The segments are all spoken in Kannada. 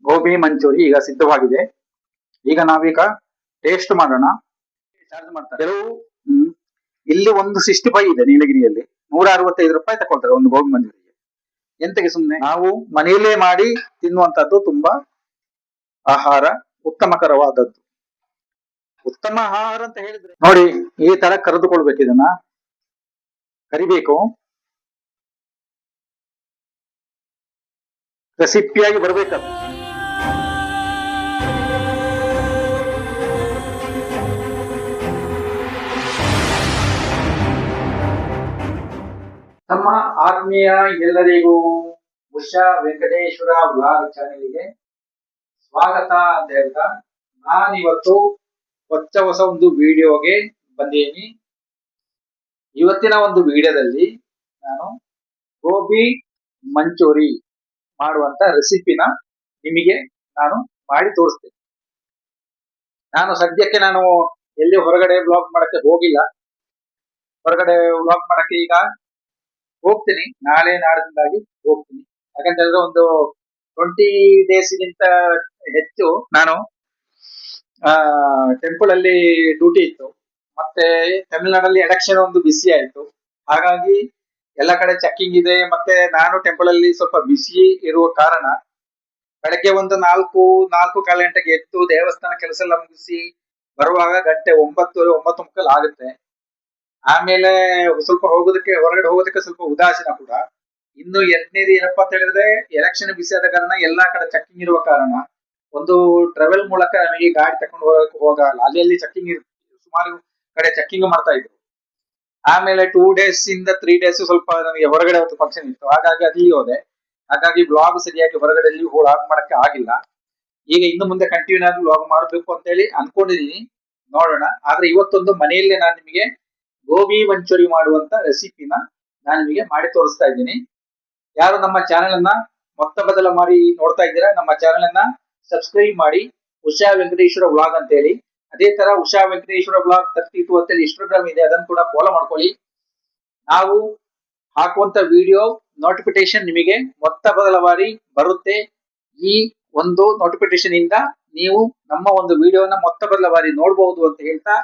ಗೋಬಿ ಮಂಚೂರಿ ಈಗ ಸಿದ್ಧವಾಗಿದೆ. ಈಗ ನಾವೀಗ ಟೇಸ್ಟ್ ಮಾಡೋಣ. ಚಾರ್ಜ್ ಮಾಡ್ತಾರೆ ಕೆಲವು. ಇಲ್ಲಿ ಒಂದು 65 ಇದೆ ನೀಲಗಿರಿಯಲ್ಲಿ. 165 ರೂಪಾಯಿ ತಗೊಳ್ತಾರೆ ಒಂದು ಗೋಬಿ ಮಂಚೂರಿಗೆ. ಎಂತಕ್ಕೆ ಸುಮ್ನೆ, ನಾವು ಮನೆಯಲ್ಲೇ ಮಾಡಿ ತಿನ್ನುವಂತದ್ದು ತುಂಬಾ ಆಹಾರ ಉತ್ತಮಕರವಾದದ್ದು. ಉತ್ತಮ ಆಹಾರ ಅಂತ ಹೇಳಿದ್ರೆ ನೋಡಿ, ಈ ತರ ಕರೆದುಕೊಳ್ಬೇಕು, ಇದನ್ನ ಕರಿಬೇಕು, ರೆಸಿಪಿಯಾಗಿ ಬರ್ಬೇಕದು. ನಮ್ಮ ಆತ್ಮೀಯ ಎಲ್ಲರಿಗೂ ಉಷಾ ವೆಂಕಟೇಶ್ವರ ವ್ಲಾಗ್ ಚಾನೆಲ್ಗೆ ಸ್ವಾಗತ ಅಂತ ಹೇಳ್ತಾ, ನಾನಿವತ್ತು ಹೊಸ ಒಂದು ವಿಡಿಯೋಗೆ ಬಂದೀನಿ. ಇವತ್ತಿನ ಒಂದು ವಿಡಿಯೋದಲ್ಲಿ ನಾನು ಗೋಬಿ ಮಂಚೂರಿ ಮಾಡುವಂತ ರೆಸಿಪಿನ ನಿಮಗೆ ನಾನು ಮಾಡಿ ತೋರಿಸ್ತೇನೆ. ನಾನು ಸದ್ಯಕ್ಕೆ ಎಲ್ಲಿ ಹೊರಗಡೆ ವ್ಲಾಗ್ ಮಾಡಕ್ಕೆ ಹೋಗಿಲ್ಲ. ಹೊರಗಡೆ ವ್ಲಾಗ್ ಮಾಡಕ್ಕೆ ಈಗ ಹೋಗ್ತೀನಿ, ನಾಳೆ ನಾಡಿದಿಂದಾಗಿ ಹೋಗ್ತೀನಿ. ಯಾಕಂತ ಹೇಳಿದ್ರೆ ಒಂದು 20 ಡೇಸ್ಗಿಂತ ಹೆಚ್ಚು ನಾನು ಟೆಂಪಲ್ ಅಲ್ಲಿ ಡ್ಯೂಟಿ ಇತ್ತು. ಮತ್ತೆ ತಮಿಳುನಾಡಲ್ಲಿ ಎಲೆಕ್ಷನ್ ಒಂದು ಬಿಸಿ ಆಯ್ತು. ಹಾಗಾಗಿ ಎಲ್ಲ ಕಡೆ ಚೆಕ್ಕಿಂಗ್ ಇದೆ. ಮತ್ತೆ ನಾನು ಟೆಂಪಲ್ ಅಲ್ಲಿ ಸ್ವಲ್ಪ ಬಿಸಿ ಇರುವ ಕಾರಣ ಬೆಳಗ್ಗೆ ಒಂದು 4 ಗಂಟೆಗೆ ಎದ್ದು ದೇವಸ್ಥಾನ ಕೆಲಸ ಎಲ್ಲ ಮುಗಿಸಿ ಬರುವಾಗ ಗಂಟೆ 9 ಆಗುತ್ತೆ. ಆಮೇಲೆ ಸ್ವಲ್ಪ ಹೊರಗಡೆ ಹೋಗೋದಕ್ಕೆ ಸ್ವಲ್ಪ ಉದಾಸೀನ ಕೂಡ. ಇನ್ನು ಎರಡನೇದು ಏನಪ್ಪಾ ಅಂತ ಹೇಳಿದ್ರೆ, ಎಲೆಕ್ಷನ್ ಬಿಸಿ ಆದ ಕಾರಣ ಎಲ್ಲಾ ಕಡೆ ಚೆಕ್ಕಿಂಗ್ ಇರುವ ಕಾರಣ ಒಂದು ಟ್ರಾವೆಲ್ ಮೂಲಕ ನಮಗೆ ಗಾಡಿ ತಕೊಂಡು ಹೋಗಲ್ಲ. ಅಲ್ಲಿ ಚೆಕ್ಕಿಂಗ್ ಸುಮಾರು ಕಡೆ ಚೆಕ್ಕಿಂಗ್ ಮಾಡ್ತಾ ಇದ್ರು. ಆಮೇಲೆ 2 ಡೇಸ್ ಇಂದ 3 ಡೇಸ್ ಸ್ವಲ್ಪ ನನಗೆ ಹೊರಗಡೆ ಒಂದು ಫಂಕ್ಷನ್ ಇತ್ತು, ಹಾಗಾಗಿ ಅಲ್ಲಿ ಹೋದೆ. ಹಾಗಾಗಿ ಬ್ಲಾಗ್ ಸರಿಯಾಗಿ ಹೊರಗಡೆ ವ್ಲಾಗ್ ಮಾಡಕ್ಕೆ ಆಗಿಲ್ಲ. ಈಗ ಇನ್ನು ಮುಂದೆ ಕಂಟಿನ್ಯೂ ಆಗಿ ವ್ಲಾಗ್ ಮಾಡಬೇಕು ಅಂತ ಹೇಳಿ ಅನ್ಕೊಂಡಿದೀನಿ, ನೋಡೋಣ. ಆದ್ರೆ ಇವತ್ತೊಂದು ಮನೆಯಲ್ಲೇ ನಾನು ನಿಮಗೆ ಗೋಬಿ ಮಂಚೂರಿ ಮಾಡುವಂತ ರೆಸಿಪಿನ ನಾನು ನಿಮಗೆ ಮಾಡಿ ತೋರಿಸ್ತಾ ಇದ್ದೀನಿ. ಯಾರು ನಮ್ಮ ಚಾನೆಲ್ ಅನ್ನ ಮೊದಲ ಮಾಡಿ ನೋಡ್ತಾ ಇದ್ದೀರಾ, ನಮ್ಮ ಚಾನೆಲ್ ಅನ್ನ ಸಬ್ಸ್ಕ್ರೈಬ್ ಮಾಡಿ, ಉಷಾ ವೆಂಕಟೇಶ್ವರ ವ್ಲಾಗ್ ಅಂತ ಹೇಳಿ. ಅದೇ ತರ ಉಷಾ ವೆಂಕಟೇಶ್ವರ ವ್ಲಾಗ್ 32 ಅಂತ ಹೇಳಿ ಇನ್ಸ್ಟಾಗ್ರಾಮ್ ಇದೆ, ಅದನ್ನು ಕೂಡ ಫಾಲೋ ಮಾಡ್ಕೊಳ್ಳಿ. ನಾವು ಹಾಕುವಂತ ವಿಡಿಯೋ ನೋಟಿಫಿಕೇಶನ್ ನಿಮಗೆ ಮೊದಲ ಬಾರಿ ಬರುತ್ತೆ. ಈ ಒಂದು ನೋಟಿಫಿಕೇಶನ್ ಇಂದ ನೀವು ನಮ್ಮ ಒಂದು ವಿಡಿಯೋನ ಮೊದಲ ಬಾರಿ ನೋಡಬಹುದು ಅಂತ ಹೇಳ್ತಾ,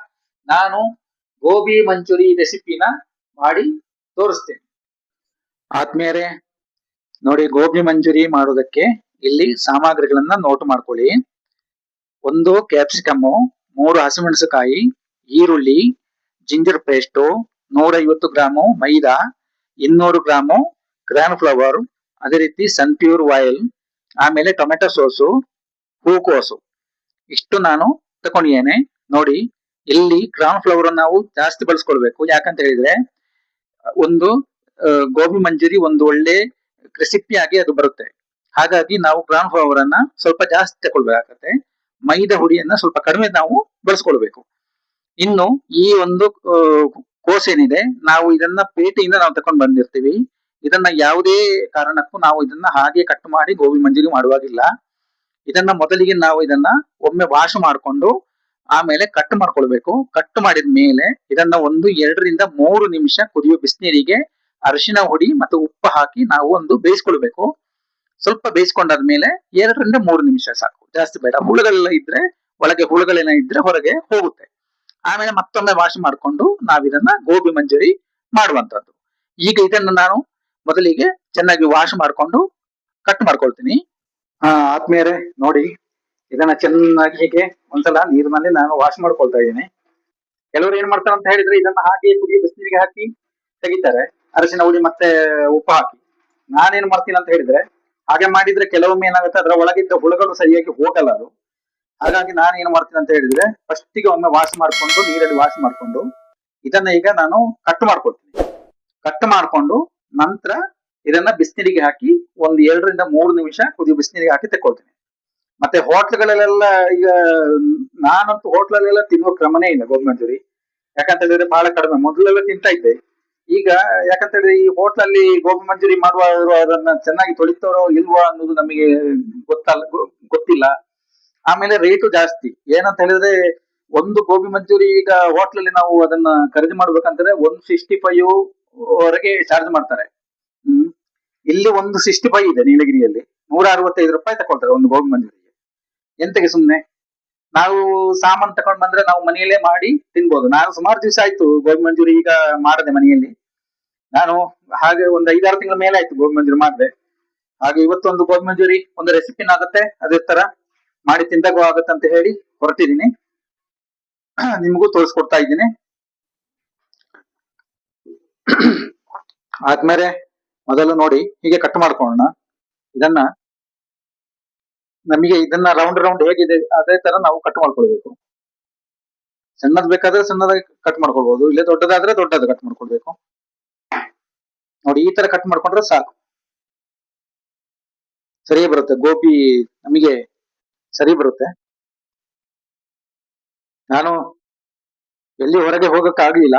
ನಾನು ಗೋಬಿ ಮಂಚೂರಿ ರೆಸಿಪಿನ ಮಾಡಿ ತೋರಿಸ್ತೇನೆ. ಆದ್ಮೇಲೆ ನೋಡಿ, ಗೋಬಿ ಮಂಚೂರಿ ಮಾಡೋದಕ್ಕೆ ಇಲ್ಲಿ ಸಾಮಗ್ರಿಗಳನ್ನ ನೋಟ್ ಮಾಡ್ಕೊಳ್ಳಿ. 1 ಕ್ಯಾಪ್ಸಿಕಮ್, 3 ಹಸಿಮೆಣಸುಕಾಯಿ, ಈರುಳ್ಳಿ, ಜಿಂಜರ್ ಪೇಸ್ಟ್, 150 ಗ್ರಾಮು ಮೈದಾ, 200 ಗ್ರಾಮು ಗ್ರಾನ್ ಫ್ಲವರ್, ಅದೇ ರೀತಿ ಸನ್ಪ್ಯೂರ್ ಆಯಿಲ್, ಆಮೇಲೆ ಟೊಮೆಟೊ ಸೋಸು, ಹೂಕೋಸು, ಇಷ್ಟು ನಾನು ತಗೊಂಡಿದ್ದೇನೆ. ನೋಡಿ, ಇಲ್ಲಿ ಗ್ರಾನ್ ಫ್ಲವರ್ ನಾವು ಜಾಸ್ತಿ ಬಳಸ್ಕೊಳ್ಬೇಕು. ಯಾಕಂತ ಹೇಳಿದ್ರೆ ಒಂದು ಗೋಬಿ ಮಂಚೂರಿ ಒಂದು ಒಳ್ಳೆ ಕ್ರಿಸ್ಪಿ ಆಗಿ ಅದು ಬರುತ್ತೆ. ಹಾಗಾಗಿ ನಾವು ಗ್ರಾನ್ ಫ್ಲವರ್ ಅನ್ನ ಸ್ವಲ್ಪ ಜಾಸ್ತಿ ತಗೊಳ್ಬೇಕಾಗತ್ತೆ. ಮೈದಾ ಹುಡಿಯನ್ನ ಸ್ವಲ್ಪ ಕಡಿಮೆ ನಾವು ಬಳಸ್ಕೊಳ್ಬೇಕು. ಇನ್ನು ಈ ಒಂದು ಕೋಸ್ ಏನಿದೆ, ನಾವು ಇದನ್ನ ಪೇಟೆಯಿಂದ ನಾವು ತಕೊಂಡು ಬಂದಿರ್ತೀವಿ. ಇದನ್ನ ಯಾವುದೇ ಕಾರಣಕ್ಕೂ ನಾವು ಇದನ್ನ ಹಾಗೆ ಕಟ್ ಮಾಡಿ ಗೋಬಿ ಮಂಚೂರಿ ಮಾಡುವಾಗಿಲ್ಲ. ಇದನ್ನ ಮೊದಲಿಗೆ ನಾವು ಇದನ್ನ ಒಮ್ಮೆ ವಾಶ್ ಮಾಡಿಕೊಂಡು ಆಮೇಲೆ ಕಟ್ ಮಾಡ್ಕೊಳ್ಬೇಕು. ಕಟ್ ಮಾಡಿದ ಮೇಲೆ ಇದನ್ನ 2 ರಿಂದ 3 ನಿಮಿಷ ಕುದಿಯುವ ಬಿಸಿನೀರಿಗೆ ಅರಿಶಿನ ಹುಡಿ ಮತ್ತು ಉಪ್ಪು ಹಾಕಿ ನಾವು ಒಂದು ಬೇಯಿಸ್ಕೊಳ್ಬೇಕು. ಸ್ವಲ್ಪ ಬೇಯಿಸ್ಕೊಂಡಾದ್ಮೇಲೆ 2 ರಿಂದ 3 ನಿಮಿಷ ಸಾಕು, ಜಾಸ್ತಿ ಬೇಡ. ಹುಳುಗಳೆಲ್ಲ ಇದ್ರೆ ಒಳಗೆ, ಹುಳುಗಳೆಲ್ಲ ಇದ್ರೆ ಹೊರಗೆ ಹೋಗುತ್ತೆ. ಆಮೇಲೆ ಮತ್ತೊಮ್ಮೆ ವಾಶ್ ಮಾಡಿಕೊಂಡು ನಾವಿದನ್ನ ಗೋಬಿ ಮಂಚೂರಿ ಮಾಡುವಂತದ್ದು. ಈಗ ಇದನ್ನ ನಾನು ಮೊದಲಿಗೆ ಚೆನ್ನಾಗಿ ವಾಶ್ ಮಾಡಿಕೊಂಡು ಕಟ್ ಮಾಡ್ಕೊಳ್ತೀನಿ. ಆದ್ಮೇಲೆ ನೋಡಿ, ಇದನ್ನ ಚೆನ್ನಾಗಿ ಹೀಗೆ ಒಂದ್ಸಲ ನೀರಿನಲ್ಲಿ ನಾನು ವಾಶ್ ಮಾಡ್ಕೊಳ್ತಾ ಇದ್ದೀನಿ. ಕೆಲವರು ಏನ್ ಮಾಡ್ತಾರೆ ಅಂತ ಹೇಳಿದ್ರೆ, ಇದನ್ನ ಹಾಗೆ ಕುದಿಯ ಬಿಸಿನೀರಿಗೆ ಹಾಕಿ ತೆಗಿತಾರೆ, ಅರಿಶಿನ ಹುಡಿ ಮತ್ತೆ ಉಪ್ಪು ಹಾಕಿ. ನಾನೇನ್ ಮಾಡ್ತೀನಿ ಅಂತ ಹೇಳಿದ್ರೆ, ಹಾಗೆ ಮಾಡಿದ್ರೆ ಕೆಲವೊಮ್ಮೆ ಏನಾಗುತ್ತೆ, ಅದರ ಒಳಗಿದ್ದ ಹುಳುಗಳು ಸರಿಯಾಗಿ ಹೋಗಲ್ಲ ಅದು. ಹಾಗಾಗಿ ನಾನು ಏನ್ ಮಾಡ್ತೀನಿ ಅಂತ ಹೇಳಿದ್ರೆ, ಫಸ್ಟಿಗೆ ಒಮ್ಮೆ ವಾಶ್ ಮಾಡ್ಕೊಂಡು, ನೀರಲ್ಲಿ ವಾಶ್ ಮಾಡ್ಕೊಂಡು ಇದನ್ನ ಈಗ ನಾನು ಕಟ್ ಮಾಡ್ಕೊಳ್ತೀನಿ. ಕಟ್ ಮಾಡ್ಕೊಂಡು ನಂತರ ಇದನ್ನ ಬಿಸಿನೀರಿಗೆ ಹಾಕಿ 2 ರಿಂದ 3 ನಿಮಿಷ ಕುದಿಯೋ ಬಿಸಿನೀರಿಗೆ ಹಾಕಿ ತೆಕ್ಕೊಳ್ತೀನಿ. ಮತ್ತೆ ಹೋಟ್ಲ್ಗಳಲ್ಲೆಲ್ಲ ಈಗ ನಾನಂತೂ ಹೋಟ್ಲಲ್ಲೆಲ್ಲ ತಿನ್ನುವ ಕ್ರಮನೇ ಇಲ್ಲ ಗೋಬಿ ಮಂಚೂರಿ. ಯಾಕಂತ ಹೇಳಿದ್ರೆ ಬಹಳ ಕಡಿಮೆ. ಮೊದಲೆಲ್ಲ ತಿಂತಾ ಇದ್ದೆ. ಈಗ ಯಾಕಂತ ಹೇಳಿದ್ರೆ ಈ ಹೋಟ್ಲಲ್ಲಿ ಗೋಬಿ ಮಂಚೂರಿ ಮಾಡುವವರು ಅದನ್ನ ಚೆನ್ನಾಗಿ ತೊಳಿತಾರೋ ಇಲ್ವಾ ಅನ್ನೋದು ನಮಗೆ ಗೊತ್ತಿಲ್ಲ. ಆಮೇಲೆ ರೇಟು ಜಾಸ್ತಿ. ಏನಂತ ಹೇಳಿದ್ರೆ, ಒಂದು ಗೋಬಿ ಮಂಚೂರಿ ಈಗ ಹೋಟ್ಲಲ್ಲಿ ನಾವು ಅದನ್ನ ಖರೀದಿ ಮಾಡ್ಬೇಕಂದ್ರೆ 165 ವರೆಗೆ ಚಾರ್ಜ್ ಮಾಡ್ತಾರೆ. ಇಲ್ಲಿ 165 ಇದೆ ನೀಲಗಿರಿಯಲ್ಲಿ. 165 ರೂಪಾಯಿ ತಕೊಳ್ತಾರೆ ಒಂದು ಗೋಬಿ ಮಂಚೂರಿಗೆ. ಎಂತಕ್ಕೆ ಸುಮ್ನೆ ನಾವು ಸಾಮಾನು ತಕೊಂಡ್ ಬಂದ್ರೆ ನಾವು ಮನೆಯಲ್ಲೇ ಮಾಡಿ ತಿನ್ಬೋದು. ನಾನು ಸುಮಾರು ದಿವಸ ಆಯ್ತು ಗೋಬಿ ಮಂಚೂರಿ ಈಗ ಮಾಡದೆ ಮನೆಯಲ್ಲಿ. ನಾನು ಹಾಗೆ ಒಂದು 5-6 ತಿಂಗಳ ಮೇಲೆ ಆಯ್ತು ಗೋಬಿ ಮಂಚೂರಿ ಮಾಡಿದೆ. ಹಾಗೆ ಇವತ್ತೊಂದು ಗೋಬಿ ಮಂಚೂರಿ ಒಂದು ರೆಸಿಪಿನ ಆಗುತ್ತೆ, ಅದೇ ತರ ಮಾಡಿ ತಿಂದಾಗ ಆಗುತ್ತೆ ಅಂತ ಹೇಳಿ ಹೊರಟಿದ್ದೀನಿ. ನಿಮಗೂ ತೋರಿಸ್ಕೊಡ್ತಾ ಇದ್ದೀನಿ. ಆದ್ಮೇಲೆ ಮೊದಲು ನೋಡಿ ಹೀಗೆ ಕಟ್ ಮಾಡ್ಕೊಳ್ಳೋಣ. ಇದನ್ನ ನಮಗೆ ಇದನ್ನ ರೌಂಡ್ ರೌಂಡ್ ಹೇಗಿದೆ ಅದೇ ತರ ನಾವು ಕಟ್ ಮಾಡ್ಕೊಳ್ಬೇಕು. ಸಣ್ಣದ್ ಬೇಕಾದ್ರೆ ಸಣ್ಣದಾಗಿ ಕಟ್ ಮಾಡ್ಕೊಳ್ಬಹುದು, ಇಲ್ಲ ದೊಡ್ಡದಾದ್ರೆ ದೊಡ್ಡದು ಕಟ್ ಮಾಡ್ಕೊಳ್ಬೇಕು. ನೋಡಿ ಈ ತರ ಕಟ್ ಮಾಡ್ಕೊಂಡ್ರೆ ಸಾಕು, ಸರಿ ಬರುತ್ತೆ ಗೋಬಿ, ನಮಗೆ ಸರಿ ಬರುತ್ತೆ. ನಾನು ಎಲ್ಲಿ ಹೊರಗೆ ಹೋಗಕ್ಕೆ ಆಗ್ಲಿಲ್ಲ,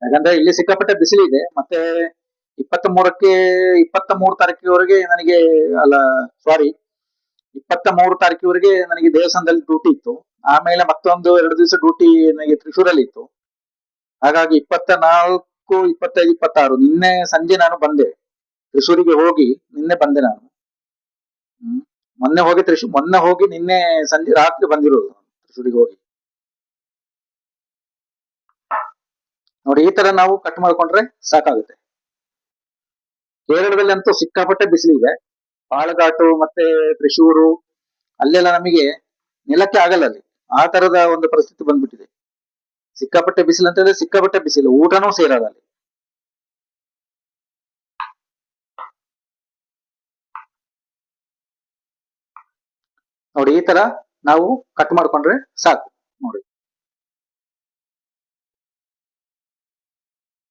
ಯಾಕಂದ್ರೆ ಇಲ್ಲಿ ಸಿಕ್ಕಾಪಟ್ಟೆ ಬಿಸಿಲಿದೆ. ಮತ್ತೆ 23 ತಾರೀಕಿವರೆಗೆ ನನಗೆ, ಅಲ್ಲ ಸಾರಿ 23 ತಾರೀಕಿವರೆಗೆ ನನಗೆ ದೇವಸ್ಥಾನದಲ್ಲಿ ಡ್ಯೂಟಿ ಇತ್ತು. ಆಮೇಲೆ ಮತ್ತೊಂದು 2 ದಿವಸ ಡ್ಯೂಟಿ ನನಗೆ ತ್ರಿಶೂರಲ್ಲಿ ಇತ್ತು. ಹಾಗಾಗಿ 24, 25, 26 ನಿನ್ನೆ ಸಂಜೆ ನಾನು ಬಂದೆ ತ್ರಿಶೂರಿಗೆ ಹೋಗಿ. ನಿನ್ನೆ ಬಂದೆ ನಾನು. ಮೊನ್ನೆ ಹೋಗಿ ನಿನ್ನೆ ಸಂಜೆ ರಾತ್ರಿ ಬಂದಿರೋದು ತ್ರಿಶೂರಿಗೆ ಹೋಗಿ. ನೋಡಿ ಈ ತರ ನಾವು ಕಟ್ ಮಾಡ್ಕೊಂಡ್ರೆ ಸಾಕಾಗುತ್ತೆ. ಕೇರಳದಲ್ಲಿ ಅಂತೂ ಸಿಕ್ಕಾಪಟ್ಟೆ ಬಿಸಿಲಿದೆ. ಪಾಲಘಾಟು ಮತ್ತೆ ತ್ರಿಶೂರು ಅಲ್ಲೆಲ್ಲ ನಮಗೆ ನಿಲ್ಲಕ್ಕೆ ಆಗಲ್ಲ, ಅಲ್ಲಿ ಆ ತರದ ಒಂದು ಪರಿಸ್ಥಿತಿ ಬಂದ್ಬಿಟ್ಟಿದೆ. ಸಿಕ್ಕಾಪಟ್ಟೆ ಬಿಸಿಲು ಅಂತ ಹೇಳಿದ್ರೆ ಸಿಕ್ಕಾಪಟ್ಟೆ ಬಿಸಿಲು, ಊಟನೂ ಸೇರಲ್ಲ ಅಲ್ಲಿ. ನೋಡಿ ಈ ತರ ನಾವು ಕಟ್ ಮಾಡ್ಕೊಂಡ್ರೆ ಸಾಕು. ನೋಡಿ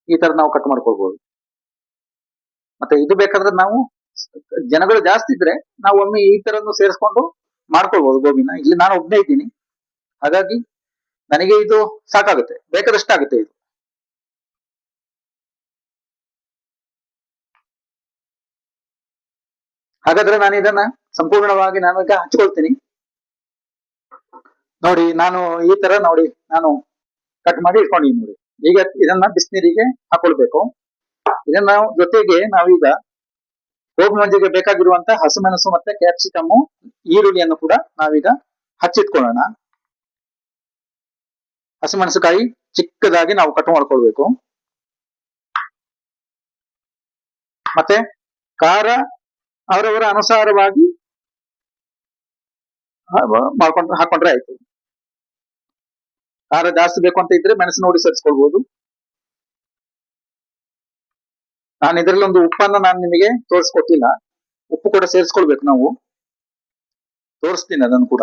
ಈ ತರ ನಾವು ಕಟ್ ಮಾಡ್ಕೊಳ್ಬಹುದು. ಮತ್ತೆ ಇದು ಬೇಕಾದ್ರೆ ನಾವು ಜನಗಳು ಜಾಸ್ತಿ ಇದ್ರೆ ನಾವು ಒಮ್ಮೆ ಈ ತರನು ಸೇರಿಸ್ಕೊಂಡು ಮಾಡ್ಕೊಳ್ಬಹುದು ಗೋಬಿನ. ಇಲ್ಲಿ ನಾನು ಒಬ್ಬನೇ ಇದ್ದೀನಿ, ಹಾಗಾಗಿ ನನಗೆ ಇದು ಸಾಕಾಗುತ್ತೆ, ಬೇಕಾದಷ್ಟಾಗುತ್ತೆ ಇದು. ಹಾಗಾದ್ರೆ ನಾನು ಇದನ್ನ ಸಂಪೂರ್ಣವಾಗಿ ನಾನು ಈಗ ಹಂಚ್ಕೊಳ್ತೀನಿ. ನೋಡಿ ನಾನು ಈ ತರ ನೋಡಿ ನಾನು ಕಟ್ ಮಾಡಿ ಇಟ್ಕೊಂಡಿದ್ದೀನಿ. ನೋಡಿ ಈಗ ಇದನ್ನ ಬಿಸಿನೀರಿಗೆ ಹಾಕೊಳ್ಬೇಕು. ಇದನ್ನ ಜೊತೆಗೆ ನಾವೀಗ ಗೋಬಿ ಮಂಚೂರಿಗೆ ಬೇಕಾಗಿರುವಂತ ಹಸಿಮೆಣಸು ಮತ್ತೆ ಕ್ಯಾಪ್ಸಿಕಮ್, ಈರುಳ್ಳಿಯನ್ನು ಕೂಡ ನಾವೀಗ ಹಚ್ಚಿಟ್ಕೊಳ್ಳೋಣ. ಹಸಿಮೆಣಸುಕಾಯಿ ಚಿಕ್ಕದಾಗಿ ನಾವು ಕಟ್ ಮಾಡ್ಕೊಳ್ಬೇಕು. ಮತ್ತೆ ಖಾರ ಅವರವರ ಅನುಸಾರವಾಗಿ ಹಾಕೊಂಡ್ರೆ ಆಯ್ತು. ಖಾರ ಜಾಸ್ತಿ ಬೇಕು ಅಂತ ಇದ್ರೆ ಮೆಣಸು ನೋಡಿ ಸೇರಿಸ್ಕೊಳ್ಬಹುದು. ನಾನು ಇದರಲ್ಲಿ ಒಂದು ಉಪ್ಪನ್ನ ನಾನು ನಿಮಗೆ ತೋರಿಸ್ಕೊಟ್ಟಿಲ್ಲ, ಉಪ್ಪು ಕೂಡ ಸೇರಿಸ್ಕೊಳ್ಬೇಕು ನಾವು. ತೋರಿಸ್ತೀನಿ ಅದನ್ನು ಕೂಡ.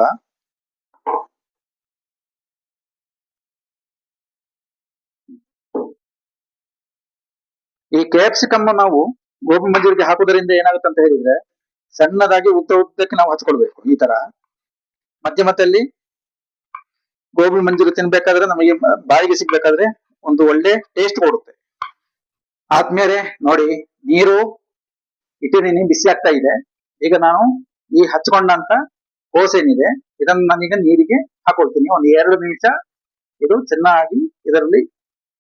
ಈ ಕ್ಯಾಪ್ಸಿಕಮ್ ನಾವು ಗೋಬಿ ಮಂಚೂರಿಗೆ ಹಾಕುವುದರಿಂದ ಏನಾಗುತ್ತೆ ಅಂತ ಹೇಳಿದ್ರೆ, ಸಣ್ಣದಾಗಿ ಉದ್ದಕ್ಕೆ ನಾವು ಹಚ್ಕೊಳ್ಬೇಕು. ಈ ತರ ಮಧ್ಯ ಮಧ್ಯದಲ್ಲಿ ಗೋಬಿ ಮಂಚೂರಿ ತಿನ್ಬೇಕಾದ್ರೆ, ನಮಗೆ ಬಾಯಿಗೆ ಸಿಗ್ಬೇಕಾದ್ರೆ ಒಂದು ಒಳ್ಳೆ ಟೇಸ್ಟ್ ಕೊಡುತ್ತೆ. ಆದ್ಮೇಲೆ ನೋಡಿ ನೀರು ಇಟ್ಟಿದ್ದೀನಿ, ಬಿಸಿ ಆಗ್ತಾ ಇದೆ. ಈಗ ನಾನು ಈ ಹಚ್ಕೊಂಡಂತ ಕೋಸೇನಿದೆ ಇದನ್ನ ನಾನೀಗ ನೀರಿಗೆ ಹಾಕೊಳ್ತೀನಿ. ಒಂದು 2 ನಿಮಿಷ ಇದು ಚೆನ್ನಾಗಿ ಇದರಲ್ಲಿ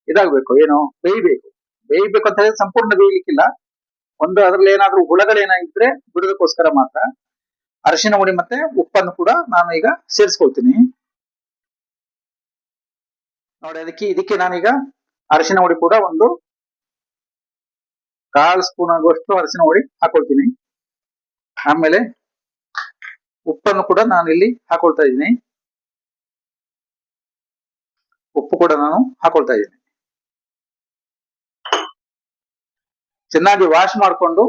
ಇದಾಗಬೇಕು, ಏನು ಬೇಯಬೇಕು. ಬೇಯಬೇಕು ಅಂತ ಹೇಳಿದ್ರೆ ಸಂಪೂರ್ಣ ಬೇಯಲಿಕ್ಕಿಲ್ಲ, ಒಂದು ಅದರಲ್ಲಿ ಏನಾದ್ರೂ ಹುಳಗಳೇನಾಗಿದ್ರೆ ಬಿಡೋದಕ್ಕೋಸ್ಕರ ಮಾತ್ರ. ಅರಿಶಿನ ಹುಡಿ ಮತ್ತೆ ಉಪ್ಪನ್ನು ಕೂಡ ನಾನು ಈಗ ಸೇರಿಸ್ಕೊಳ್ತೀನಿ. ನೋಡಿ ಇದಕ್ಕೆ ನಾನೀಗ ಅರಿಶಿನ ಹುಡಿ ಕೂಡ ಒಂದು 1/4 ಸ್ಪೂನ್ ಆಗುವಷ್ಟು ಅರಿಶಿನ ಹುಡಿ ಹಾಕೊಳ್ತೀನಿ. ಆಮೇಲೆ ಉಪ್ಪನ್ನು ಕೂಡ ನಾನು ಇಲ್ಲಿ ಹಾಕೊಳ್ತಾ ಇದ್ದೀನಿ. ಉಪ್ಪು ಕೂಡ ನಾನು ಹಾಕೊಳ್ತಾ ಇದ್ದೀನಿ. ಚೆನ್ನಾಗಿ ವಾಶ್ ಮಾಡಿಕೊಂಡು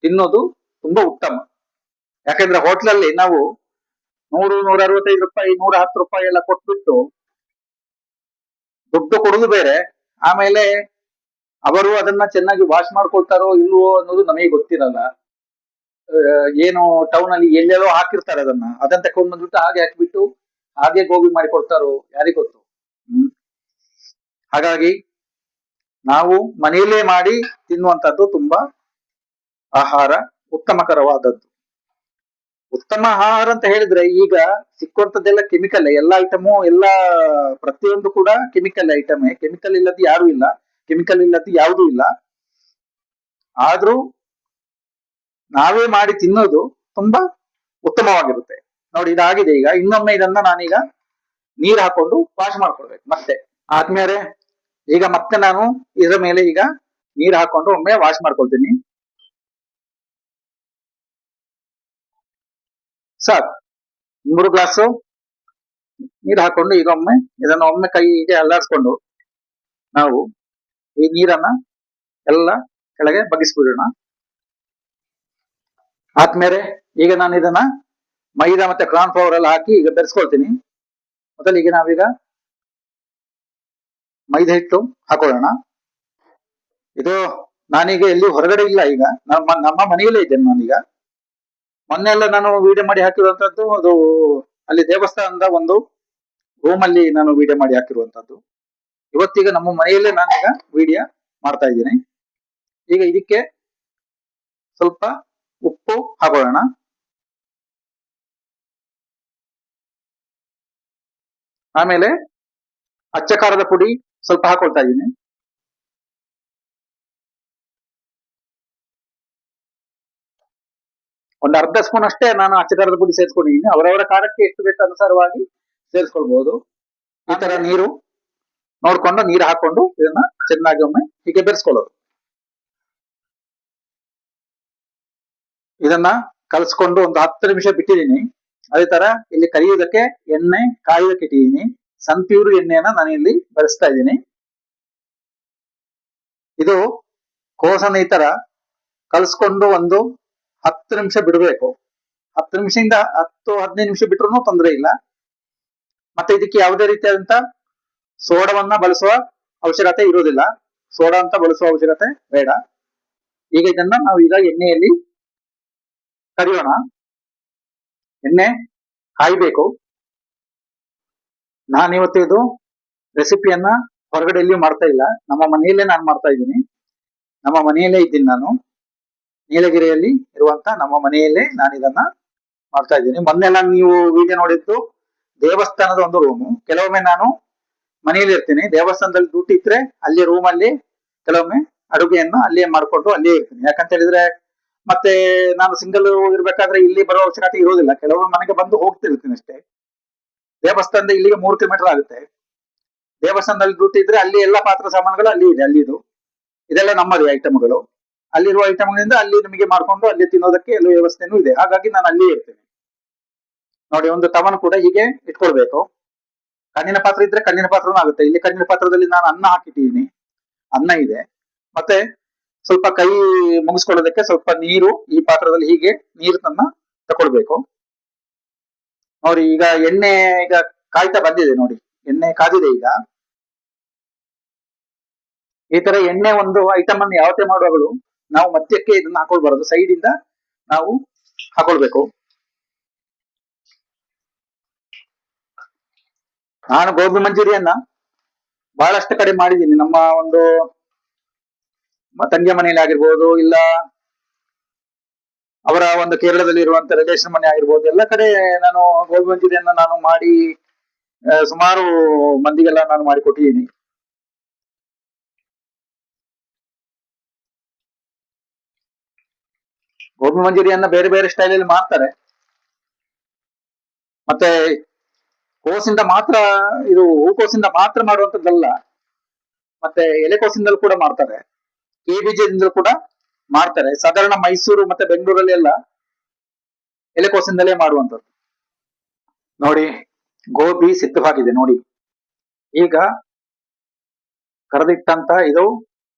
ತಿನ್ನೋದು ತುಂಬಾ ಉತ್ತಮ. ಯಾಕಂದ್ರೆ ಹೋಟ್ಲಲ್ಲಿ ನಾವು 100, 165 ರೂಪಾಯಿ, 110 ರೂಪಾಯಿ ಎಲ್ಲ ಕೊಟ್ಬಿಟ್ಟು ದುಡ್ಡು ಕೊಡುದು ಬೇರೆ, ಆಮೇಲೆ ಅವರು ಅದನ್ನ ಚೆನ್ನಾಗಿ ವಾಶ್ ಮಾಡ್ಕೊಳ್ತಾರೋ ಇಲ್ವೋ ಅನ್ನೋದು ನಮಗೆ ಗೊತ್ತಿರಲ್ಲ. ಏನು ಟೌನ್ ಅಲ್ಲಿ ಎಲ್ಲೆಲ್ಲೋ ಹಾಕಿರ್ತಾರೆ ಅದನ್ನ ತಕೊಂಡ್ ಬಂದ್ಬಿಟ್ಟು ಹಾಗೆ ಹಾಕಿಬಿಟ್ಟು ಹಾಗೆ ಗೋಬಿ ಮಾಡಿ ಕೊಡ್ತಾರೋ ಯಾರಿಗ್ ಗೊತ್ತು. ಹಾಗಾಗಿ ನಾವು ಮನೆಯಲ್ಲೇ ಮಾಡಿ ತಿನ್ನುವಂತದ್ದು ತುಂಬಾ ಆಹಾರ ಉತ್ತಮಕರವಾದದ್ದು. ಉತ್ತಮ ಆಹಾರ ಅಂತ ಹೇಳಿದ್ರೆ ಈಗ ಸಿಕ್ಕುವಂತದ್ದೆಲ್ಲ ಕೆಮಿಕಲ್, ಎಲ್ಲ ಐಟಮು ಎಲ್ಲ ಪ್ರತಿಯೊಂದು ಕೂಡ ಕೆಮಿಕಲ್ ಐಟಮೇ. ಕೆಮಿಕಲ್ ಇಲ್ಲದ್ದು ಯಾರು ಇಲ್ಲ, ಕೆಮಿಕಲ್ ಇಲ್ಲದ್ದು ಯಾವುದೂ ಇಲ್ಲ. ಆದ್ರೂ ನಾವೇ ಮಾಡಿ ತಿನ್ನೋದು ತುಂಬಾ ಉತ್ತಮವಾಗಿರುತ್ತೆ. ನೋಡಿ ಇದಾಗಿದೆ. ಈಗ ಇನ್ನೊಮ್ಮೆ ಇದನ್ನ ನಾನೀಗ ನೀರು ಹಾಕೊಂಡು ವಾಶ್ ಮಾಡ್ಕೊಳ್ಬೇಕು ಮತ್ತೆ. ಆದ್ಮೇಲೆ ಈಗ ಮತ್ತೆ ನಾನು ಇದರ ಮೇಲೆ ಈಗ ನೀರು ಹಾಕೊಂಡು ಒಮ್ಮೆ ವಾಶ್ ಮಾಡ್ಕೊಳ್ತೀನಿ. ಸಾಕು, 3 ಗ್ಲಾಸ್ ನೀರು ಹಾಕೊಂಡು ಈಗ ಒಮ್ಮೆ ಇದನ್ನ ಒಮ್ಮೆ ಕೈಗೆ ಅಲ್ಲಾಡಿಸ್ಕೊಂಡು ನಾವು ಈ ನೀರನ್ನ ಎಲ್ಲ ಕೆಳಗೆ ಬಗ್ಗಿಸ್ಬಿಡೋಣ. ಆದ್ಮೇಲೆ ಈಗ ನಾನು ಇದನ್ನ ಮೈದಾ ಮತ್ತೆ ಕಾರ್ನ್ ಫ್ಲವರ್ ಎಲ್ಲ ಹಾಕಿ ಈಗ ಬೆರೆಸ್ಕೊಳ್ತೀನಿ. ಮೊದಲಿಗೆ ನಾವೀಗ ಮೈದಾ ಹಿಟ್ಟು ಹಾಕೊಳ್ಳೋಣ. ಇದು ನಾನೀಗ ಎಲ್ಲಿ ಹೊರಗಡೆ ಇಲ್ಲ, ಈಗ ನಮ್ಮ ಮನೆಯಲ್ಲೇ ಇದ್ದೇನೆ ನಾನೀಗ. ಮೊನ್ನೆ ಎಲ್ಲ ನಾನು ವಿಡಿಯೋ ಮಾಡಿ ಹಾಕಿರುವಂತದ್ದು ಅದು ಅಲ್ಲಿ ದೇವಸ್ಥಾನದ ಒಂದು ರೂಮ್ ಅಲ್ಲಿ ನಾನು ವಿಡಿಯೋ ಮಾಡಿ ಹಾಕಿರುವಂತದ್ದು. ಇವತ್ತೀಗ ನಮ್ಮ ಮನೆಯಲ್ಲೇ ನಾನೀಗ ವಿಡಿಯೋ ಮಾಡ್ತಾ ಇದ್ದೀನಿ. ಈಗ ಇದಕ್ಕೆ ಸ್ವಲ್ಪ ಉಪ್ಪು ಹಾಕೊಳ್ಳೋಣ. ಆಮೇಲೆ ಅಚ್ಚ ಖಾರದ ಪುಡಿ ಸ್ವಲ್ಪ ಹಾಕೊಳ್ತಾ ಇದ್ದೀನಿ. ಒಂದು ಅರ್ಧ ಸ್ಪೂನ್ ಅಷ್ಟೇ ನಾನು ಅಚ್ಚ ಖಾರದ ಪುಡಿ ಸೇರಿಸ್ಕೊಂಡಿದ್ದೀನಿ. ಅವರವರ ಖಾರಕ್ಕೆ ಎಷ್ಟು ಬೇಕು ಅನುಸಾರವಾಗಿ ಸೇರಿಸ್ಕೊಳ್ಬಹುದು. ಈ ತರ ನೀರು ನೋಡ್ಕೊಂಡು ನೀರು ಹಾಕೊಂಡು ಇದನ್ನ ಚೆನ್ನಾಗಿ ಒಮ್ಮೆ ಹೀಗೆ ಬೆರೆಸ್ಕೊಳ್ಳೋದು. ಇದನ್ನ ಕಲಸ್ಕೊಂಡು ಒಂದು 10 ನಿಮಿಷ ಬಿಟ್ಟಿದ್ದೀನಿ. ಅದೇ ತರ ಇಲ್ಲಿ ಕರಿಯುವುದಕ್ಕೆ ಎಣ್ಣೆ ಕಾಯುವುದಕ್ಕೆ ಇಟ್ಟಿದ್ದೀನಿ. ಸನ್ಪ್ಯೂರ್ ಎಣ್ಣೆಯನ್ನ ನಾನು ಇಲ್ಲಿ ಬೆರೆಸ್ತಾ ಇದ್ದೀನಿ. ಇದು ಕೋಸನ್ನ ಈ ತರ ಕಲಸ್ಕೊಂಡು ಒಂದು 10 ನಿಮಿಷ ಬಿಡಬೇಕು. 10 ನಿಮಿಷದಿಂದ 10-15 ನಿಮಿಷ ಬಿಟ್ರು ತೊಂದರೆ ಇಲ್ಲ. ಮತ್ತೆ ಇದಕ್ಕೆ ಯಾವುದೇ ರೀತಿಯಾದಂತ ಸೋಡವನ್ನ ಬಳಸುವ ಅವಶ್ಯಕತೆ ಇರುವುದಿಲ್ಲ. ಸೋಡಾ ಅಂತ ಬಳಸುವ ಅವಶ್ಯಕತೆ ಬೇಡ. ಈಗ ಇದನ್ನ ನಾವು ಈಗ ಎಣ್ಣೆಯಲ್ಲಿ ಕರಿಯೋಣ. ಎಣ್ಣೆ ಕಾಯ್ಬೇಕು. ನಾನಿವತ್ತು ಇದು ರೆಸಿಪಿಯನ್ನ ಹೊರಗಡೆ ಎಲ್ಲಿಯೂ ಮಾಡ್ತಾ ಇಲ್ಲ, ನಮ್ಮ ಮನೆಯಲ್ಲೇ ನಾನು ಮಾಡ್ತಾ ಇದ್ದೀನಿ. ನಮ್ಮ ಮನೆಯಲ್ಲೇ ಇದ್ದೀನಿ ನಾನು, ನೀಲಗಿರಿಯಲ್ಲಿ ಇರುವಂತ ನಮ್ಮ ಮನೆಯಲ್ಲೇ ನಾನು ಇದನ್ನ ಮಾಡ್ತಾ ಇದ್ದೀನಿ. ಮೊನ್ನೆಲ್ಲ ನೀವು ವಿಡಿಯೋ ನೋಡಿದ್ದು ದೇವಸ್ಥಾನದ ಒಂದು ರೂಮು. ಕೆಲವೊಮ್ಮೆ ನಾನು ಮನೆಯಲ್ಲಿ ಇರ್ತೀನಿ, ದೇವಸ್ಥಾನದಲ್ಲಿ ಡ್ಯೂಟಿ ಇದ್ರೆ ಅಲ್ಲಿ ರೂಮ್ ಅಲ್ಲಿ ಕೆಲವೊಮ್ಮೆ ಅಡುಗೆಯನ್ನು ಅಲ್ಲಿಯೇ ಮಾಡ್ಕೊಂಡು ಅಲ್ಲಿಯೇ ಇರ್ತೀನಿ. ಯಾಕಂತ ಹೇಳಿದ್ರೆ ಮತ್ತೆ ನಾನು ಸಿಂಗಲ್ ಇರ್ಬೇಕಾದ್ರೆ ಇಲ್ಲಿ ಬರೋ ಅವಶ್ಯಕತೆ ಇರೋದಿಲ್ಲ. ಕೆಲವೊಮ್ಮೆ ಮನೆಗೆ ಬಂದು ಹೋಗ್ತಿರ್ತೀನಿ ಅಷ್ಟೇ. ದೇವಸ್ಥಾನದ ಇಲ್ಲಿಗೆ 3 ಕಿಲೋಮೀಟರ್ ಆಗುತ್ತೆ. ದೇವಸ್ಥಾನದಲ್ಲಿ ಡ್ಯೂಟಿ ಇದ್ರೆ ಅಲ್ಲಿ ಎಲ್ಲ ಪಾತ್ರ ಸಾಮಾನುಗಳು ಅಲ್ಲಿ ಇದೆ, ಅಲ್ಲಿದು ಇದೆಲ್ಲ ನಮ್ಮದೇ ಐಟಮ್ಗಳು. ಅಲ್ಲಿರುವ ಐಟಮ್ಗಳಿಂದ ಅಲ್ಲಿ ನಿಮಗೆ ಮಾಡ್ಕೊಂಡು ಅಲ್ಲಿ ತಿನ್ನೋದಕ್ಕೆ ಎಲ್ಲ ವ್ಯವಸ್ಥೆನೂ ಇದೆ. ಹಾಗಾಗಿ ನಾನು ಅಲ್ಲಿಯೇ ಇರ್ತೇನೆ. ನೋಡಿ, ಒಂದು ತವನು ಕೂಡ ಹೀಗೆ ಇಟ್ಕೊಳ್ಬೇಕು. ಕಣ್ಣಿನ ಪಾತ್ರ ಇದ್ರೆ ಕಣ್ಣಿನ ಪಾತ್ರನೂ ಆಗುತ್ತೆ. ಇಲ್ಲಿ ಕಣ್ಣಿನ ಪಾತ್ರದಲ್ಲಿ ನಾನು ಅನ್ನ ಹಾಕಿಟ್ಟಿದ್ದೀನಿ, ಅನ್ನ ಇದೆ. ಮತ್ತೆ ಸ್ವಲ್ಪ ಕೈ ಮುಗಿಸ್ಕೊಳ್ಳೋದಕ್ಕೆ ಸ್ವಲ್ಪ ನೀರು ಈ ಪಾತ್ರದಲ್ಲಿ ಹೀಗೆ ನೀರು ತಕೊಳ್ಬೇಕು. ನೋಡಿ, ಈಗ ಎಣ್ಣೆ ಈಗ ಕಾಯ್ತಾ ಬಂದಿದೆ. ನೋಡಿ, ಎಣ್ಣೆ ಕಾದಿದೆ. ಈಗ ಈ ತರ ಎಣ್ಣೆ ಒಂದು ಐಟಮ್ ಅನ್ನು ಯಾವತ್ತೇ ಮಾಡುವಾಗಲೂ ನಾವು ಮಧ್ಯಕ್ಕೆ ಇದನ್ನ ಹಾಕೊಳ್ಬಾರದು, ಸೈಡ್ ಇಂದ ನಾವು ಹಾಕೊಳ್ಬೇಕು. ನಾನು ಗೋಬಿ ಮಂಚೂರಿಯನ್ನ ಬಹಳಷ್ಟು ಕಡೆ ಮಾಡಿದ್ದೀನಿ. ನಮ್ಮ ಒಂದು ತಂಗಿಯ ಮನೆಯಲ್ಲಿ ಆಗಿರ್ಬೋದು, ಇಲ್ಲ ಅವರ ಒಂದು ಕೇರಳದಲ್ಲಿ ಇರುವಂತ ರಿಲೇಷನ್ ಮನೆ ಆಗಿರ್ಬೋದು, ಎಲ್ಲ ಕಡೆ ನಾನು ಗೋಬಿ ಮಂಚೂರಿಯನ್ನ ನಾನು ಮಾಡಿ ಸುಮಾರು ಮಂದಿಗೆಲ್ಲ ನಾನು ಮಾಡಿ ಕೊಟ್ಟಿದ್ದೀನಿ. ಗೋಬಿ ಮಂಚೂರಿಯನ್ನ ಬೇರೆ ಬೇರೆ ಸ್ಟೈಲ್ ಅಲ್ಲಿ ಮಾಡ್ತಾರೆ. ಮತ್ತೆ ಕೋಸಿಂದ ಮಾತ್ರ, ಇದು ಹೂಕೋಸಿಂದ ಮಾತ್ರ ಮಾಡುವಂತದ್ದಲ್ಲ, ಮತ್ತೆ ಎಲೆಕೋಸಿಂದಲೂ ಕೂಡ ಮಾಡ್ತಾರೆ, ಬೀಜದಿಂದಲೂ ಕೂಡ ಮಾಡ್ತಾರೆ. ಸಾಧಾರಣ ಮೈಸೂರು ಮತ್ತೆ ಬೆಂಗಳೂರಲ್ಲಿ ಎಲ್ಲ ಎಲೆಕೋಸಿಂದಲೇ ಮಾಡುವಂಥದ್ದು. ನೋಡಿ, ಗೋಬಿ ಸಿದ್ಧವಾಗಿದೆ. ನೋಡಿ, ಈಗ ಕರೆದಿಟ್ಟಂತ ಇದು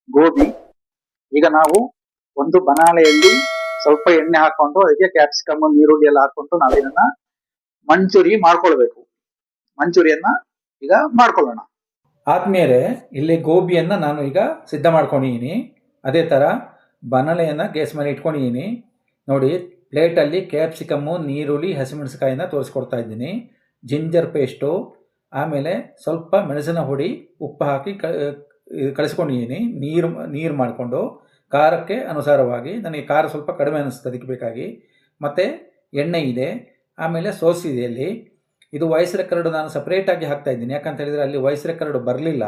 ಗೋಬಿ. ಈಗ ನಾವು ಒಂದು ಬನಾಳೆಯಲ್ಲಿ ಸ್ವಲ್ಪ ಎಣ್ಣೆ ಹಾಕೊಂಡು ಅದಕ್ಕೆ ಕ್ಯಾಪ್ಸಿಕಮ್, ನೀರುಳ್ಳಿ ಎಲ್ಲ ಹಾಕೊಂಡು ನಾವು ಇದನ್ನ ಮಂಚೂರಿ ಮಾಡ್ಕೊಳ್ಬೇಕು. ಮಂಚೂರಿಯನ್ನ ಈಗ ಮಾಡ್ಕೊಳ್ಳೋಣ. ಆದ್ಮೇಲೆ ಇಲ್ಲಿ ಗೋಬಿಯನ್ನ ನಾನು ಈಗ ಸಿದ್ಧ ಮಾಡ್ಕೊಂಡಿದ್ದೀನಿ. ಅದೇ ತರ ಬನಾಳೆಯನ್ನ ಗ್ಯಾಸ್ ಮೇಲೆ ಇಟ್ಕೊಂಡಿದ್ದೀನಿ. ನೋಡಿ, ಪ್ಲೇಟಲ್ಲಿ ಕ್ಯಾಪ್ಸಿಕಮ್ಮು, ನೀರುಳ್ಳಿ, ಹಸಿಮೆಣಸಿಕಾಯಿನ ತೋರಿಸ್ಕೊಡ್ತಾ ಇದ್ದೀನಿ. ಜಿಂಜರ್ ಪೇಸ್ಟು, ಆಮೇಲೆ ಸ್ವಲ್ಪ ಮೆಣಸಿನ ಹುಡಿ, ಉಪ್ಪು ಹಾಕಿ ಕಳಿಸ್ಕೊಂಡಿದ್ದೀನಿ. ನೀರು ಮಾಡಿಕೊಂಡು ಖಾರಕ್ಕೆ ಅನುಸಾರವಾಗಿ. ನನಗೆ ಖಾರ ಸ್ವಲ್ಪ ಕಡಿಮೆ ಅನ್ನಿಸ್ತದೆ ಅದಕ್ಕೆ ಬೇಕಾಗಿ. ಮತ್ತು ಎಣ್ಣೆ ಇದೆ, ಆಮೇಲೆ ಸೋಸ್ ಇದೆ. ಅಲ್ಲಿ ಇದು ವಾಯ್ಸ್ ರೆಕಾರ್ಡು ನಾನು ಸಪ್ರೇಟಾಗಿ ಹಾಕ್ತಾ ಇದ್ದೀನಿ. ಯಾಕಂತ ಹೇಳಿದರೆ ಅಲ್ಲಿ ವಾಯ್ಸ್ ರೆಕಾರ್ಡು ಬರಲಿಲ್ಲ,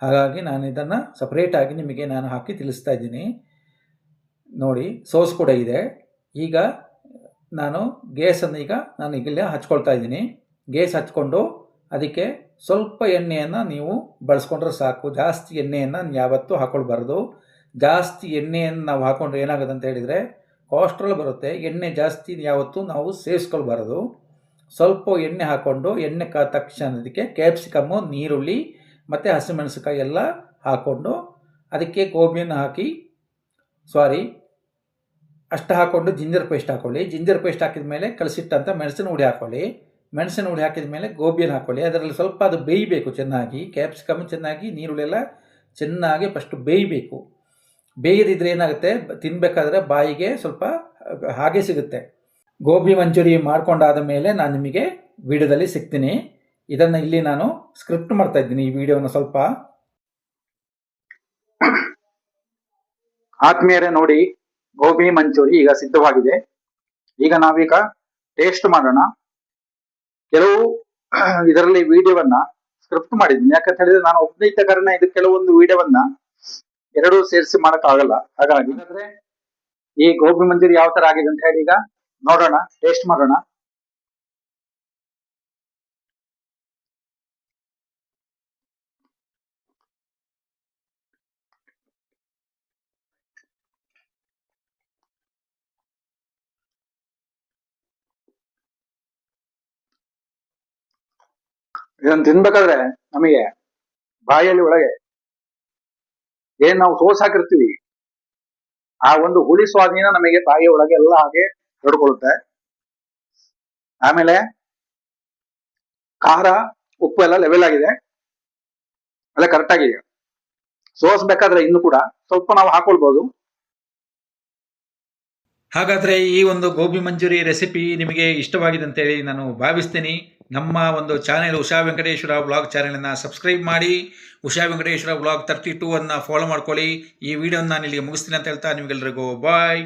ಹಾಗಾಗಿ ನಾನು ಇದನ್ನು ಸಪ್ರೇಟಾಗಿ ನಿಮಗೆ ನಾನು ಹಾಕಿ ತಿಳಿಸ್ತಾ ಇದ್ದೀನಿ. ನೋಡಿ ಸೋಸ್ ಕೂಡ ಇದೆ. ಈಗ ನಾನು ಗೇಸನ್ನು ನಾನು ಇಲ್ಲೇ ಹಚ್ಕೊಳ್ತಾ ಇದ್ದೀನಿ. ಗೇಸ್ ಹಚ್ಕೊಂಡು ಅದಕ್ಕೆ ಸ್ವಲ್ಪ ಎಣ್ಣೆಯನ್ನು ನೀವು ಬಳಸ್ಕೊಂಡ್ರೆ ಸಾಕು. ಜಾಸ್ತಿ ಎಣ್ಣೆಯನ್ನು ಯಾವತ್ತೂ ಹಾಕ್ಕೊಳ್ಬಾರ್ದು. ಜಾಸ್ತಿ ಎಣ್ಣೆಯನ್ನು ನಾವು ಹಾಕ್ಕೊಂಡ್ರೆ ಏನಾಗುತ್ತೆ ಅಂತ ಹೇಳಿದರೆ ಕೊಲೆಸ್ಟ್ರಾಲ್ ಬರುತ್ತೆ. ಎಣ್ಣೆ ಜಾಸ್ತಿ ಯಾವತ್ತೂ ನಾವು ಸೇವಿಸ್ಕೊಳ್ಬಾರ್ದು. ಸ್ವಲ್ಪ ಎಣ್ಣೆ ಹಾಕ್ಕೊಂಡು ಎಣ್ಣೆ ಕಾದ ತಕ್ಷಣ ಅದಕ್ಕೆ ಕ್ಯಾಪ್ಸಿಕಮ್ಮು, ನೀರುಳ್ಳಿ ಮತ್ತು ಹಸಿಮೆಣಸಿನಕಾಯಿ ಎಲ್ಲ ಹಾಕ್ಕೊಂಡು ಅದಕ್ಕೆ ಗೋಬಿಯನ್ನು ಹಾಕಿ ಅಷ್ಟು ಹಾಕ್ಕೊಂಡು ಜಿಂಜರ್ ಪೇಸ್ಟ್ ಹಾಕ್ಕೊಳ್ಳಿ. ಜಿಂಜರ್ ಪೇಸ್ಟ್ ಹಾಕಿದ ಮೇಲೆ ಕಲಸಿಟ್ಟಂಥ ಮೆಣಸಿನ ಹುಡಿ ಹಾಕ್ಕೊಳ್ಳಿ. ಮೆಣಸಿನ ಹುಡಿ ಹಾಕಿದ ಮೇಲೆ ಗೋಬಿಯನ್ನು ಹಾಕ್ಕೊಳ್ಳಿ. ಅದರಲ್ಲಿ ಸ್ವಲ್ಪ ಅದು ಬೇಯಬೇಕು ಚೆನ್ನಾಗಿ. ಕ್ಯಾಪ್ಸಿಕಮ್ ಚೆನ್ನಾಗಿ, ನೀರುಳ್ಳಿ ಎಲ್ಲ ಚೆನ್ನಾಗಿ ಫಸ್ಟು ಬೇಯಬೇಕು. ಬೇಯದಿದ್ರೆ ಏನಾಗುತ್ತೆ, ತಿನ್ನಬೇಕಾದ್ರೆ ಬಾಯಿಗೆ ಸ್ವಲ್ಪ ಹಾಗೆ ಸಿಗುತ್ತೆ. ಗೋಬಿ ಮಂಚೂರಿ ಮಾಡ್ಕೊಂಡಾದ ಮೇಲೆ ನಾನು ನಿಮಗೆ ವಿಡಿಯೋದಲ್ಲಿ ಸಿಗ್ತೀನಿ. ಇದನ್ನು ಇಲ್ಲಿ ನಾನು ಸ್ಕ್ರಿಪ್ಟ್ ಮಾಡ್ತಾ ಇದ್ದೀನಿ ಈ ವಿಡಿಯೋನ ಸ್ವಲ್ಪ. ಆತ್ಮೀಯರೇ ನೋಡಿ, ಗೋಬಿ ಮಂಚೂರಿ ಈಗ ಸಿದ್ಧವಾಗಿದೆ. ಈಗ ನಾವೀಗ ಟೇಸ್ಟ್ ಮಾಡೋಣ. ಕೆಲವು ಇದರಲ್ಲಿ ವಿಡಿಯೋವನ್ನ ಸ್ಕ್ರಿಪ್ಟ್ ಮಾಡಿದ್ದೀನಿ. ಯಾಕಂತ ಹೇಳಿದ್ರೆ ನಾನು ಒಬ್ಬನೇ ಇದ್ದ ಕಾರಣ ಇದು ಕೆಲವೊಂದು ವಿಡಿಯೋವನ್ನ ಎರಡೂ ಸೇರಿಸಿ ಮಾಡಕ್ ಆಗಲ್ಲ. ಹಾಗಾಗಿ ಈ ಗೋಬಿ ಮಂಚೂರಿ ಯಾವ ತರ ಆಗಿದೆ ಅಂತ ಹೇಳಿ ಈಗ ನೋಡೋಣ, ಟೇಸ್ಟ್ ಮಾಡೋಣ. ಇದನ್ನು ತಿನ್ಬೇಕಾದ್ರೆ ನಮಗೆ ಬಾಯಲ್ಲಿ ಒಳಗೆ ಏನ್ ನಾವು ಸೋಸ್ ಹಾಕಿರ್ತೀವಿ ಆ ಒಂದು ಹುಳಿ ಸ್ವಾಧೀನ ನಮಗೆ ಬಾಯಿಯ ಒಳಗೆ ಎಲ್ಲ ಹಾಗೆ ಹಿಡ್ಕೊಳ್ಳುತ್ತೆ. ಆಮೇಲೆ ಖಾರ, ಉಪ್ಪು ಎಲ್ಲ ಲೆವೆಲ್ ಆಗಿದೆ, ಎಲ್ಲ ಕರೆಕ್ಟ್ ಆಗಿದೆ. ಸೋಸ್ ಬೇಕಾದ್ರೆ ಇನ್ನು ಕೂಡ ಸ್ವಲ್ಪ ನಾವು ಹಾಕೊಳ್ಬಹುದು. ಹಾಗಾದರೆ ಈ ಒಂದು ಗೋಬಿ ಮಂಚೂರಿ ರೆಸಿಪಿ ನಿಮಗೆ ಇಷ್ಟವಾಗಿದೆ ಅಂತೇಳಿ ನಾನು ಭಾವಿಸ್ತೀನಿ. ನಮ್ಮ ಒಂದು ಚಾನೆಲ್ ಉಷಾ ವೆಂಕಟೇಶ್ವರ ಬ್ಲಾಗ್ ಚಾನೆಲನ್ನು ಸಬ್ಸ್ಕ್ರೈಬ್ ಮಾಡಿ. ಉಷಾ ವೆಂಕಟೇಶ್ವರ ಬ್ಲಾಗ್ 32 ಅನ್ನು ಫಾಲೋ ಮಾಡ್ಕೊಳ್ಳಿ. ಈ ವಿಡಿಯೋನ ನಾನು ಇಲ್ಲಿಗೆ ಮುಗಿಸ್ತೀನಿ ಅಂತ ಹೇಳ್ತಾ ನಿಮಗೆಲ್ಲರಿಗೂ ಬಾಯ್.